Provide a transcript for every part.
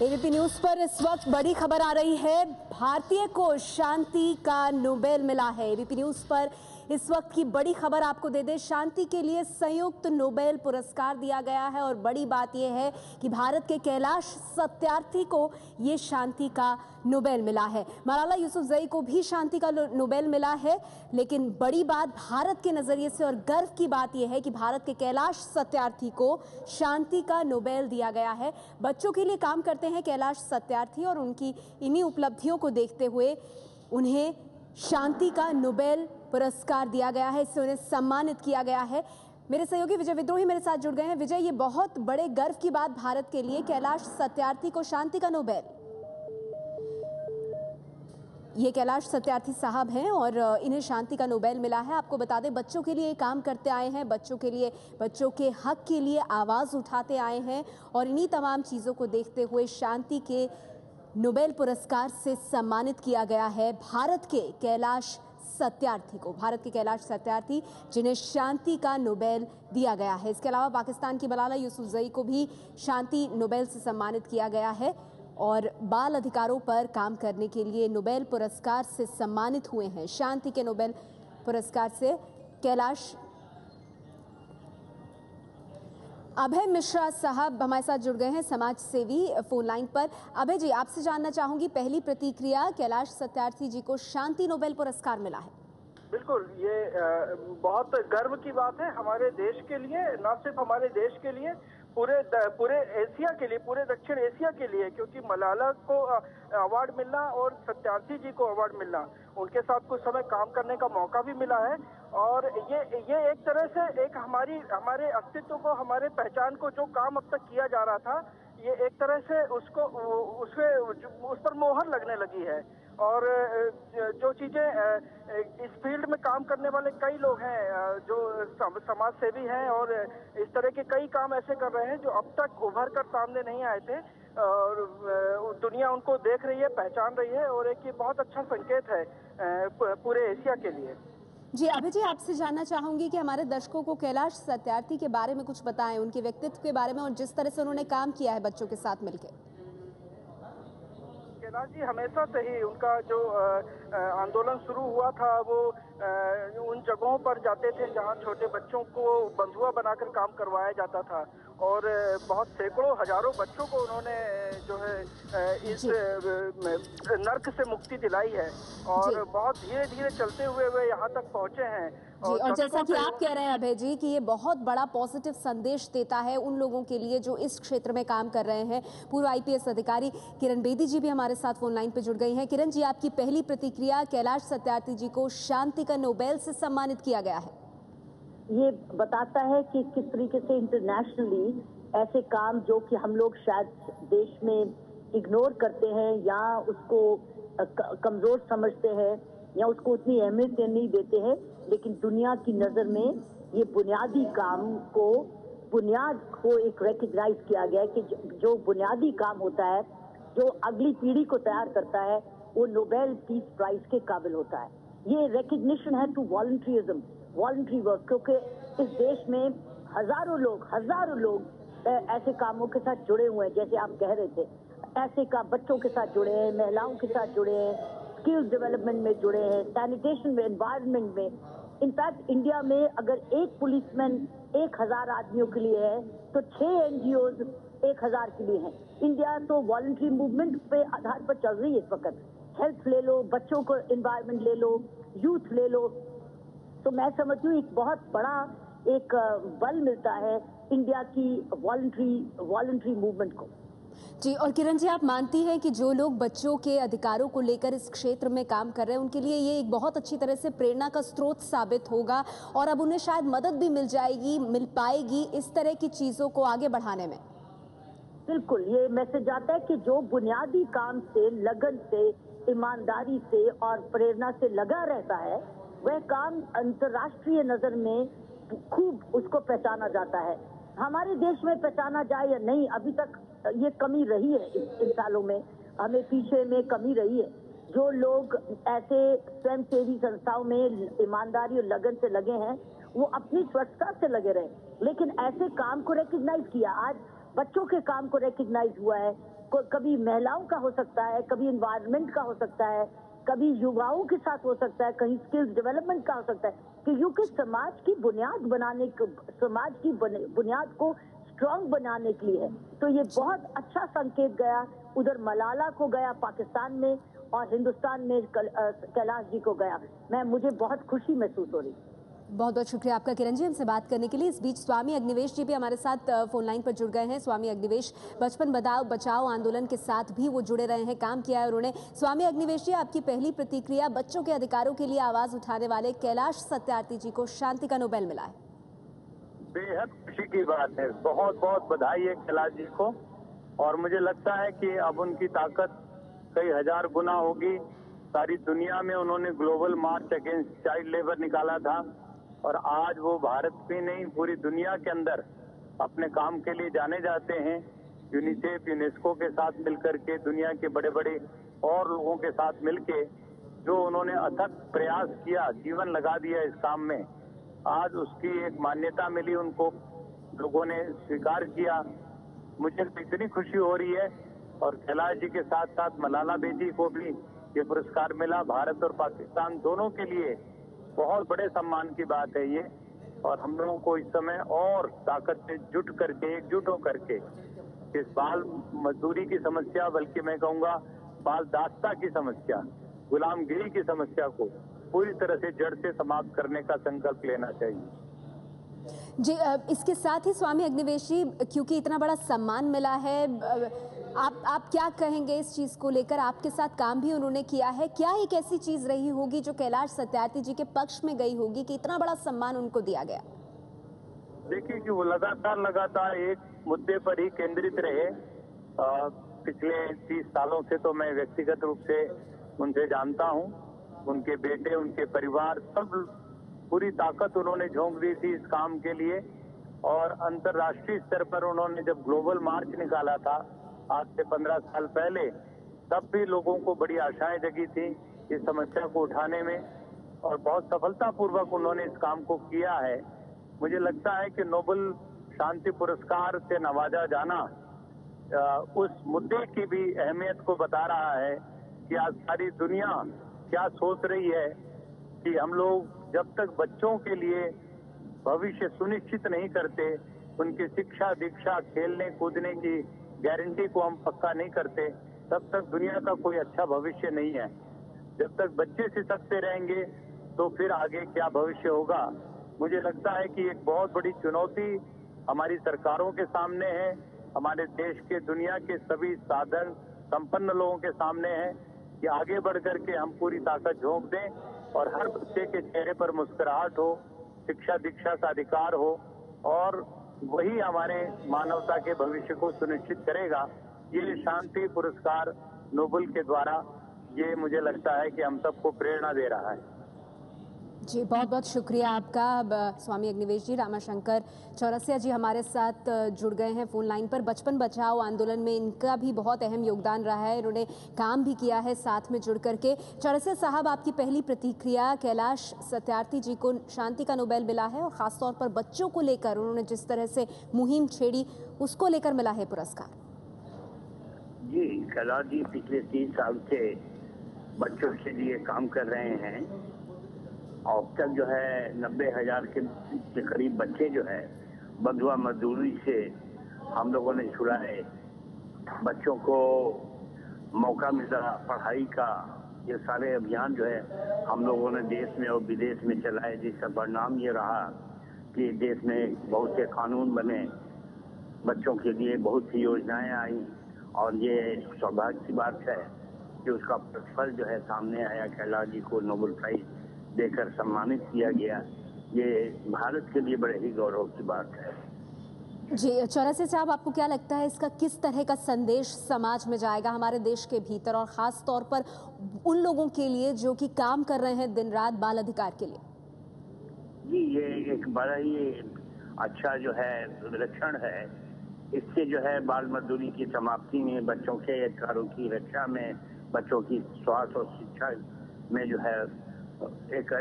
ABP news पर इस वक्त बड़ी खबर आ रही है। भारतीय को शांति का नोबेल मिला है। एबीपी न्यूज पर इस वक्त की बड़ी खबर आपको दे दे, शांति के लिए संयुक्त नोबेल पुरस्कार दिया गया है और बड़ी बात यह है कि भारत के कैलाश सत्यार्थी को ये शांति का नोबेल मिला है। मलाला यूसुफजई को भी शांति का नोबेल मिला है, लेकिन बड़ी बात भारत के नजरिए से और गर्व की बात यह है कि भारत के कैलाश सत्यार्थी को शांति का नोबेल दिया गया है। बच्चों के लिए काम करते हैं कैलाश सत्यार्थी और उनकी इन्हीं उपलब्धियों को देखते हुए उन्हें शांति का नोबेल पुरस्कार दिया गया है। इससे उन्हें सम्मानित किया गया है। मेरे सहयोगी विजय विद्रोही मेरे साथ जुड़ गए हैं। विजय, ये बहुत बड़े गर्व की बात भारत के लिए, कैलाश सत्यार्थी को शांति का नोबेल। ये कैलाश सत्यार्थी साहब हैं और इन्हें शांति का नोबेल मिला है। आपको बता दें, बच्चों के लिए काम करते आए हैं, बच्चों के लिए, बच्चों के हक के लिए आवाज उठाते आए हैं और इन्हीं तमाम चीजों को देखते हुए शांति के नोबेल पुरस्कार से सम्मानित किया गया है भारत के कैलाश सत्यार्थी को। भारत के कैलाश सत्यार्थी जिन्हें शांति का नोबेल दिया गया है। इसके अलावा पाकिस्तान की मलाला यूसुफजई को भी शांति नोबेल से सम्मानित किया गया है और बाल अधिकारों पर काम करने के लिए नोबेल पुरस्कार से सम्मानित हुए हैं। शांति के नोबेल पुरस्कार से कैलाश। अभय मिश्रा साहब हमारे साथ जुड़ गए हैं, समाज सेवी, फोन लाइन पर। अभय जी, आपसे जानना चाहूंगी पहली प्रतिक्रिया, कैलाश सत्यार्थी जी को शांति नोबेल पुरस्कार मिला है। बिल्कुल, ये बहुत गर्व की बात है हमारे देश के लिए, न सिर्फ हमारे देश के लिए, पूरे एशिया के लिए, पूरे दक्षिण एशिया के लिए, क्योंकि मलाला को अवार्ड मिलना और सत्यार्थी जी को अवार्ड मिलना, उनके साथ कुछ समय काम करने का मौका भी मिला है और ये एक तरह से एक हमारे अस्तित्व को, हमारे पहचान को, जो काम अब तक किया जा रहा था, ये एक तरह से उस पर मोहर लगने लगी है। और जो चीजें इस फील्ड में काम करने वाले कई लोग हैं जो समाज सेवी हैं और इस तरह के कई काम ऐसे कर रहे हैं जो अब तक उभर कर सामने नहीं आए थे और दुनिया उनको देख रही है, पहचान रही है और एक ये बहुत अच्छा संकेत है पूरे एशिया के लिए। जी अभय जी, आपसे जानना चाहूंगी कि हमारे दर्शकों को कैलाश सत्यार्थी के बारे में कुछ बताएं, उनके व्यक्तित्व के बारे में और जिस तरह से उन्होंने काम किया है बच्चों के साथ मिलकर। कैलाश जी हमेशा से ही उनका जो आंदोलन शुरू हुआ था वो उन जगहों पर जाते थे जहां छोटे बच्चों को बंधुआ बनाकर काम करवाया जाता था और बहुत सैकड़ों हजारों बच्चों को उन्होंने जो है इस नर्क से मुक्ति दिलाई है और बहुत धीरे धीरे चलते हुए वे यहाँ तक पहुंचे हैं। जी, और जैसा कि आप कह रहे हैं अभय जी कि ये बहुत बड़ा पॉजिटिव संदेश देता है उन लोगों के लिए जो इस क्षेत्र में काम कर रहे हैं। पूर्व आईपीएस अधिकारी किरण बेदी जी भी हमारे साथ फोन लाइन पे जुड़ गई हैं। किरण जी, आपकी पहली प्रतिक्रिया, कैलाश सत्यार्थी जी को शांति का नोबेल से सम्मानित किया गया है। ये बताता है कि किस तरीके से इंटरनेशनली ऐसे काम जो कि हम लोग शायद देश में इग्नोर करते हैं या उसको कमजोर समझते हैं या उसको उतनी अहमियत नहीं देते हैं, लेकिन दुनिया की नजर में ये बुनियादी काम को, बुनियाद को एक रिकग्नाइज किया गया है कि जो बुनियादी काम होता है, जो अगली पीढ़ी को तैयार करता है, वो नोबेल पीस प्राइज के काबिल होता है। ये रिकग्निशन है टू वॉलंटरिज्म, वॉलंटरी वर्क, क्योंकि इस देश में हजारों लोग ऐसे कामों के साथ जुड़े हुए हैं, जैसे आप कह रहे थे, ऐसे काम बच्चों के साथ जुड़े हैं, महिलाओं के साथ जुड़े हैं, स्किल डेवलपमेंट में जुड़े हैं, सैनिटेशन में, एनवायरनमेंट में। इनफैक्ट इंडिया में अगर एक पुलिसमैन 1000 आदमियों के लिए है तो 6 एनजीओज 1000 के लिए हैं। इंडिया तो वॉलंटरी मूवमेंट पे आधार पर चल रही है इस वक्त। हेल्थ ले लो, बच्चों को एनवायरनमेंट ले लो, यूथ ले लो, तो मैं समझती हूँ एक बहुत बड़ा एक बल मिलता है इंडिया की वॉलंटरी मूवमेंट को। जी, और किरण जी, आप मानती हैं कि जो लोग बच्चों के अधिकारों को लेकर इस क्षेत्र में काम कर रहे हैं उनके लिए ये एक बहुत अच्छी तरह से प्रेरणा का स्रोत साबित होगा और अब उन्हें शायद मदद भी मिल पाएगी इस तरह की चीजों को आगे बढ़ाने में। बिल्कुल, ये मैसेज आता है कि जो बुनियादी काम से, लगन से, ईमानदारी से और प्रेरणा से लगा रहता है, वह काम अंतर्राष्ट्रीय नजर में खूब उसको पहचाना जाता है। हमारे देश में पहचाना जाए या नहीं, अभी तक ये कमी रही है इन सालों में, हमें पीछे में कमी रही है। जो लोग ऐसे स्वयंसेवी संस्थाओं में ईमानदारी और लगन से लगे हैं, वो अपनी स्वच्छता से लगे रहे, लेकिन ऐसे काम को रिकग्नाइज किया। आज बच्चों के काम को रिकग्नाइज हुआ है, कभी महिलाओं का हो सकता है, कभी इन्वायरमेंट का हो सकता है, कभी युवाओं के साथ हो सकता है, कहीं स्किल्स डेवलपमेंट का हो सकता है, क्योंकि समाज की बुनियाद को स्ट्रांग बनाने के लिए है। तो ये बहुत अच्छा संकेत गया, उधर मलाला को गया पाकिस्तान में और हिंदुस्तान में कैलाश जी को गया। मुझे बहुत खुशी महसूस हो रही। बहुत बहुत शुक्रिया आपका किरण जी, हमसे बात करने के लिए। इस बीच स्वामी अग्निवेश जी भी हमारे साथ फोन लाइन पर जुड़ गए हैं। स्वामी अग्निवेश बचपन बचाओ आंदोलन के साथ भी वो जुड़े रहे हैं, काम किया है उन्होंने। स्वामी अग्निवेश जी, आपकी पहली प्रतिक्रिया, बच्चों के अधिकारों के लिए आवाज उठाने वाले कैलाश सत्यार्थी जी को शांति का नोबेल मिला है। बेहद खुशी की बात है, बहुत बहुत बधाई है कैलाश जी को। और मुझे लगता है कि अब उनकी ताकत कई हजार गुना होगी। सारी दुनिया में उन्होंने ग्लोबल मार्च अगेंस्ट चाइल्ड लेबर निकाला था और आज वो भारत में नहीं पूरी दुनिया के अंदर अपने काम के लिए जाने जाते हैं। यूनिसेफ, यूनेस्को के साथ मिलकर के, दुनिया के बड़े बड़े और लोगों के साथ मिलके जो उन्होंने अथक प्रयास किया, जीवन लगा दिया इस काम में, आज उसकी एक मान्यता मिली, उनको लोगों ने स्वीकार किया। मुझे इतनी खुशी हो रही है। और कैलाश जी के साथ साथ मलाला बेटी को भी ये पुरस्कार मिला। भारत और पाकिस्तान दोनों के लिए बहुत बड़े सम्मान की बात है ये। और हम लोगों को इस समय और ताकत से एकजुट होकर के इस बाल मजदूरी की समस्या, बल्कि मैं कहूँगा बाल दास्ता की समस्या, गुलामगिरी की समस्या को पूरी तरह से जड़ से समाप्त करने का संकल्प लेना चाहिए। जी, इसके साथ ही स्वामी अग्निवेश जी, क्योंकि इतना बड़ा सम्मान मिला है, आप क्या कहेंगे इस चीज को लेकर? आपके साथ काम भी उन्होंने किया है, क्या एक ऐसी चीज रही होगी जो कैलाश सत्यार्थी जी के पक्ष में गई होगी कि इतना बड़ा सम्मान उनको दिया गया? देखिए कि वो लगातार एक मुद्दे पर ही केंद्रित रहे। पिछले 30 सालों से तो मैं व्यक्तिगत रूप से उनसे जानता हूँ। उनके बेटे, उनके परिवार, सब पूरी ताकत उन्होंने झोंक दी थी इस काम के लिए। और अंतर्राष्ट्रीय स्तर पर उन्होंने जब ग्लोबल मार्च निकाला था आज से 15 साल पहले, तब भी लोगों को बड़ी आशाएं जगी थी इस समस्या को उठाने में, और बहुत सफलतापूर्वक उन्होंने इस काम को किया है। मुझे लगता है कि नोबेल शांति पुरस्कार से नवाजा जाना उस मुद्दे की भी अहमियत को बता रहा है कि आज सारी दुनिया क्या सोच रही है कि हम लोग जब तक बच्चों के लिए भविष्य सुनिश्चित नहीं करते, उनकी शिक्षा, दीक्षा, खेलने कूदने की गारंटी को हम पक्का नहीं करते, तब तक दुनिया का कोई अच्छा भविष्य नहीं है। जब तक बच्चे सिसकते रहेंगे तो फिर आगे क्या भविष्य होगा। मुझे लगता है कि एक बहुत बड़ी चुनौती हमारी सरकारों के सामने है, हमारे देश के, दुनिया के सभी साधन संपन्न लोगों के सामने है कि आगे बढ़ करके हम पूरी ताकत झोंक दें और हर बच्चे के चेहरे पर मुस्कुराहट हो, शिक्षा दीक्षा का अधिकार हो, और वही हमारे मानवता के भविष्य को सुनिश्चित करेगा। ये शांति पुरस्कार नोबेल के द्वारा, ये मुझे लगता है कि हम सबको प्रेरणा दे रहा है। जी, बहुत बहुत शुक्रिया आपका स्वामी अग्निवेश जी। रामाशंकर चौरसिया जी हमारे साथ जुड़ गए हैं फोन लाइन पर। बचपन बचाओ आंदोलन में इनका भी बहुत अहम योगदान रहा है, इन्होंने काम भी किया है साथ में जुड़ करके। चौरसिया साहब, आपकी पहली प्रतिक्रिया, कैलाश सत्यार्थी जी को शांति का नोबेल मिला है और खासतौर पर बच्चों को लेकर उन्होंने जिस तरह से मुहिम छेड़ी, उसको लेकर मिला है पुरस्कार। जी, कैलाश जी पिछले 30 साल से बच्चों के लिए काम कर रहे हैं। अब तक जो है 90,000 के करीब बच्चे जो है बंधुआ मजदूरी से हम लोगों ने छुड़ाए, बच्चों को मौका मिला पढ़ाई का। ये सारे अभियान जो है हम लोगों ने देश में और विदेश में चलाए, जिसका परिणाम ये रहा कि देश में बहुत से कानून बने, बच्चों के लिए बहुत सी योजनाएं आई, और ये सौभाग्य की बात है कि उसका प्रतिफल जो है सामने आया। कैलाश जी को नोबेल प्राइज देकर सम्मानित किया गया, ये भारत के लिए बड़े ही गौरव की बात है। जी, चौरसिया साहब, आपको क्या लगता है इसका किस तरह का संदेश समाज में जाएगा, हमारे देश के भीतर, और खास तौर पर उन लोगों के लिए जो कि काम कर रहे हैं दिन रात बाल अधिकार के लिए? जी, ये एक बड़ा ही अच्छा जो है लक्षण है। इससे जो है बाल मजदूरी की समाप्ति में, बच्चों के अधिकारों की रक्षा में, बच्चों की स्वास्थ्य और शिक्षा में जो है एक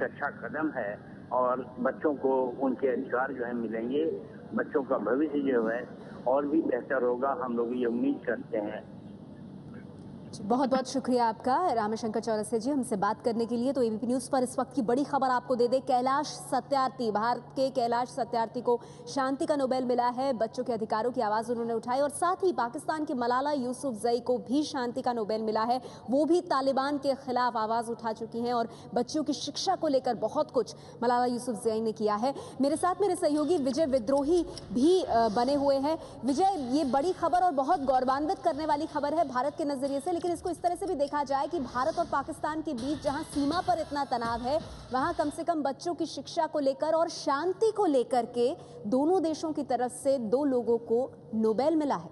अच्छा कदम है, और बच्चों को उनके अधिकार जो है मिलेंगे। बच्चों का भविष्य जो है और भी बेहतर होगा, हम लोग ये उम्मीद करते हैं। बहुत बहुत शुक्रिया आपका रामशंकर चौरसिया जी हमसे बात करने के लिए। तो एबीपी न्यूज़ पर इस वक्त की बड़ी खबर आपको दे दे, कैलाश सत्यार्थी, भारत के कैलाश सत्यार्थी को शांति का नोबेल मिला है। बच्चों के अधिकारों की आवाज़ उन्होंने उठाई और साथ ही पाकिस्तान की मलाला यूसुफजई को भी शांति का नोबेल मिला है। वो भी तालिबान के खिलाफ आवाज़ उठा चुकी हैं और बच्चों की शिक्षा को लेकर बहुत कुछ मलाला यूसुफजई ने किया है। मेरे साथ मेरे सहयोगी विजय विद्रोही भी बने हुए हैं। विजय, ये बड़ी खबर और बहुत गौरवान्वित करने वाली खबर है भारत के नजरिए से, लेकिन इसको इस तरह से भी देखा जाए कि भारत और पाकिस्तान के बीच जहां सीमा पर इतना तनाव है, वहां कम से कम बच्चों की शिक्षा को लेकर और शांति को लेकर के दोनों देशों की तरफ से 2 लोगों को नोबेल मिला है।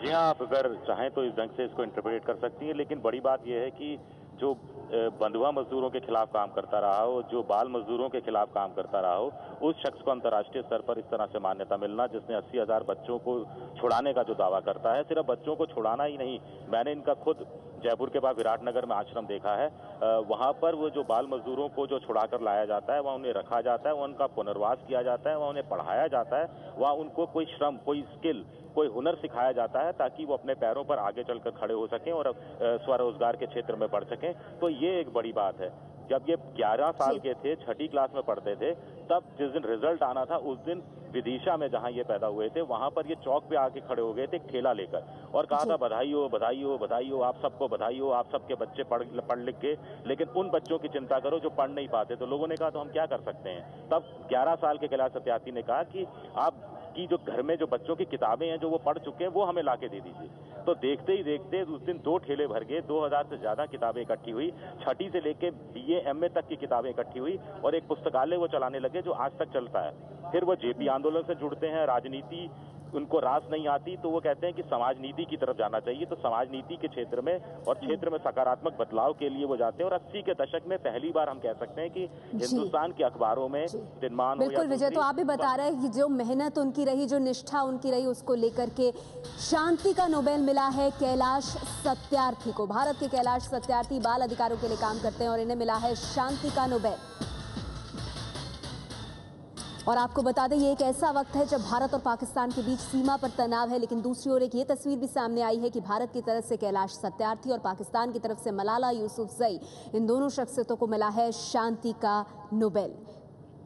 जी हाँ, आप अगर चाहें तो इस ढंग से इसको इंटरप्रेट कर सकती हैं, लेकिन बड़ी बात यह है कि जो बंधुआ मजदूरों के खिलाफ काम करता रहा हो, जो बाल मजदूरों के खिलाफ काम करता रहा हो, उस शख्स को अंतर्राष्ट्रीय स्तर पर इस तरह से मान्यता मिलना, जिसने 80,000 बच्चों को छुड़ाने का जो दावा करता है, सिर्फ बच्चों को छुड़ाना ही नहीं, मैंने इनका खुद जयपुर के बाद विराटनगर में आश्रम देखा है। वहां पर वो जो बाल मजदूरों को जो छुड़ा कर लाया जाता है, वहाँ उन्हें रखा जाता है, वहाँ उनका पुनर्वास किया जाता है, वहाँ उन्हें पढ़ाया जाता है, वहाँ उनको कोई श्रम, कोई स्किल, कोई हुनर सिखाया जाता है ताकि वो अपने पैरों पर आगे चलकर खड़े हो सकें और स्वरोजगार के क्षेत्र में बढ़ सकें। तो ये एक बड़ी बात है। जब ये 11 साल के थे, 6ठी क्लास में पढ़ते थे, तब जिस दिन रिजल्ट आना था उस दिन विदिशा में जहां ये पैदा हुए थे, वहां पर ये चौक पे आके खड़े हो गए थे एक ठेला लेकर और कहा था बधाई हो, बधाई हो, बधाई हो, आप सबको बधाई हो, आप सबके बच्चे पढ़ लिख के, लेकिन उन बच्चों की चिंता करो जो पढ़ नहीं पाते। तो लोगों ने कहा तो हम क्या कर सकते हैं। तब 11 साल के कैलाश सत्यार्थी ने कहा कि आप की जो घर में जो बच्चों की किताबें हैं जो वो पढ़ चुके हैं वो हमें लाके दे दीजिए। तो देखते ही देखते उस दिन 2 ठेले भर गए, 2000 से ज्यादा किताबें इकट्ठी हुई, 6ठी से लेके BA MA तक की किताबें इकट्ठी हुई और एक पुस्तकालय वो चलाने लगे जो आज तक चलता है। फिर वो JP आंदोलन से जुड़ते हैं, राजनीति उनको रास नहीं आती तो वो कहते हैं कि समाज नीति की तरफ जाना चाहिए। तो समाज नीति के क्षेत्र में और क्षेत्र में सकारात्मक बदलाव के लिए वो जाते हैं और 80 के दशक में पहली बार हम कह सकते हैं कि हिंदुस्तान के अखबारों में दिनमान हो। बिल्कुल विजय, तो आप भी बता रहे हैं कि जो मेहनत उनकी रही, जो निष्ठा उनकी रही, उसको लेकर के शांति का नोबेल मिला है कैलाश सत्यार्थी को। भारत के कैलाश सत्यार्थी बाल अधिकारों के लिए काम करते हैं और इन्हें मिला है शांति का नोबेल। और आपको बता दें, ये एक ऐसा वक्त है जब भारत और पाकिस्तान के बीच सीमा पर तनाव है, लेकिन दूसरी ओर एक ये तस्वीर भी सामने आई है कि भारत की तरफ से कैलाश सत्यार्थी और पाकिस्तान की तरफ से मलाला यूसुफजई, इन दोनों शख्सियतों को मिला है शांति का नोबेल।